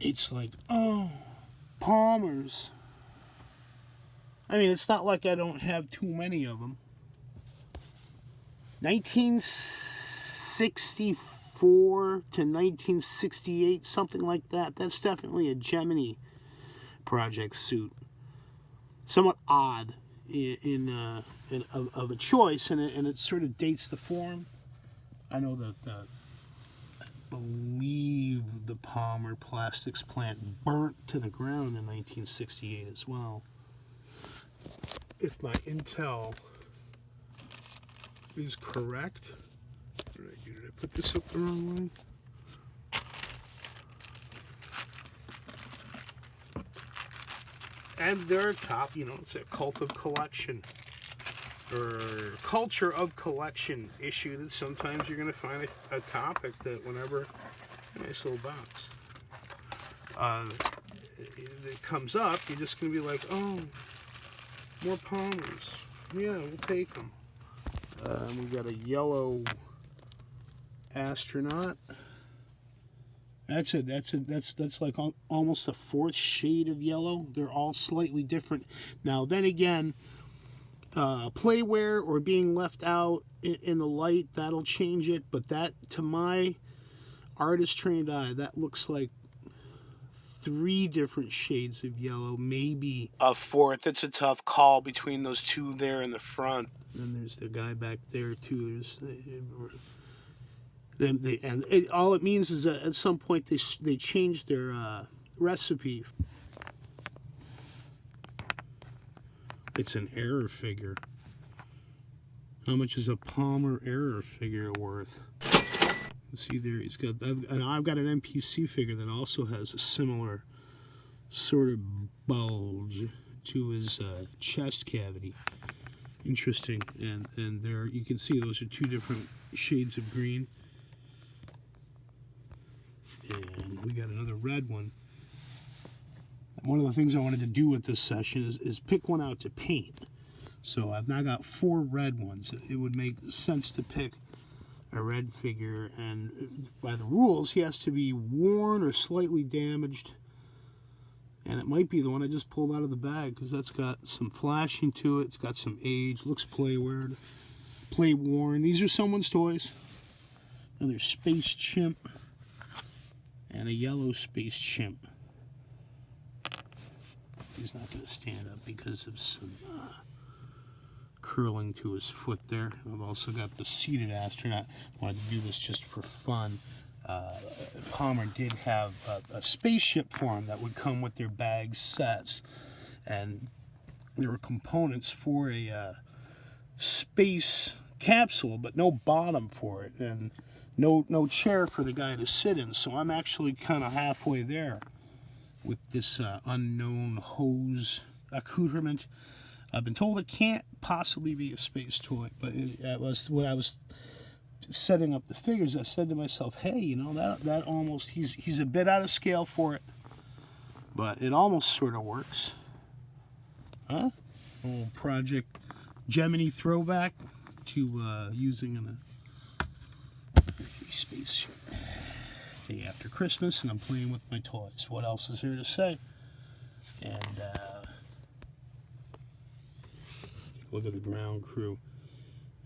it's like, oh, Palmers. I mean, it's not like I don't have too many of them. 1964 to 1968, something like that. That's definitely a Gemini project suit. Somewhat odd of a choice, and it sort of dates the form. I know that I believe the Palmer Plastics plant burnt to the ground in 1968 as well. If my intel is correct. Did I put this up the wrong way? And their top, you know, it's a cult of collection or culture of collection issue that sometimes you're going to find a topic that whenever, nice little box, it comes up, you're just going to be like, oh, more Palmers. Yeah, we'll take them. We got a yellow Astronaut. That's like almost a fourth shade of yellow. They're all slightly different. Now, then again, playwear or being left out in the light, that'll change it. But that, to my artist-trained eye, that looks like 3 different shades of yellow, maybe a fourth. It's a tough call between those two there in the front. And there's the guy back there too. All it means is that at some point they changed their recipe. It's an error figure. How much is a Palmer error figure worth? Let's see there. I've got an NPC figure that also has a similar sort of bulge to his chest cavity. Interesting. And there you can see those are 2 different shades of green. And we got another red one. One of the things I wanted to do with this session is pick one out to paint. So I've now got 4 red ones. It would make sense to pick a red figure, and by the rules he has to be worn or slightly damaged, and it might be the one I just pulled out of the bag because that's got some flashing to it. It's got some age, looks play worn. These are someone's toys. Another space chimp and a yellow space chimp. He's not going to stand up because of some curling to his foot there. I've also got the seated astronaut. I wanted to do this just for fun. Palmer did have a spaceship form that would come with their bag sets, and there were components for a space capsule, but no bottom for it, and no chair for the guy to sit in. So I'm actually kind of halfway there with this unknown hose accoutrement. I've been told it can't possibly be a space toy, but it was when I was setting up the figures, I said to myself, hey, you know, that almost, he's a bit out of scale for it, but it almost sort of works. Huh? Old Project Gemini throwback to using in a spacesuit. Day after Christmas, and I'm playing with my toys. What else is there to say? And look at the ground crew.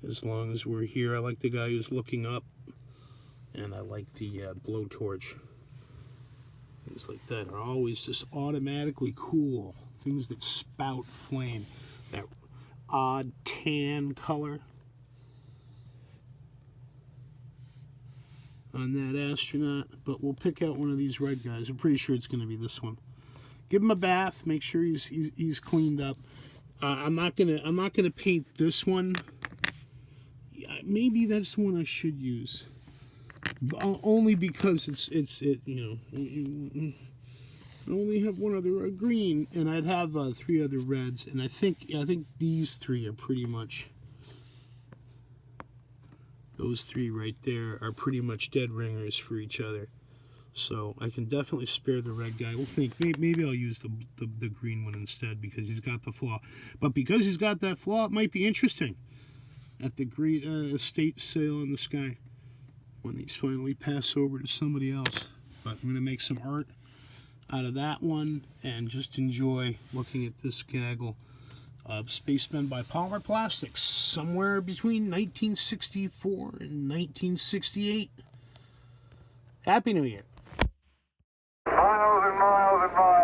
As long as we're here, I like the guy who's looking up, and I like the blowtorch. Things like that are always just automatically cool. Things that spout flame. That odd tan color on that astronaut. But we'll pick out one of these red guys. I'm pretty sure it's going to be this one. Give him a bath. Make sure he's cleaned up. I'm not gonna paint this one. Maybe that's the one I should use. Only because it's you know, I only have one other green, and I'd have 3 other reds, and I think these 3 are pretty much, those 3 right there are pretty much dead ringers for each other. So I can definitely spare the red guy. We'll think maybe I'll use the green one instead because he's got the flaw. But because he's got that flaw, it might be interesting at the great estate sale in the sky when these finally pass over to somebody else. But I'm going to make some art out of that one and just enjoy looking at this gaggle of spacemen by Polymer Plastics, somewhere between 1964 and 1968. Happy New Year. Miles and miles and miles.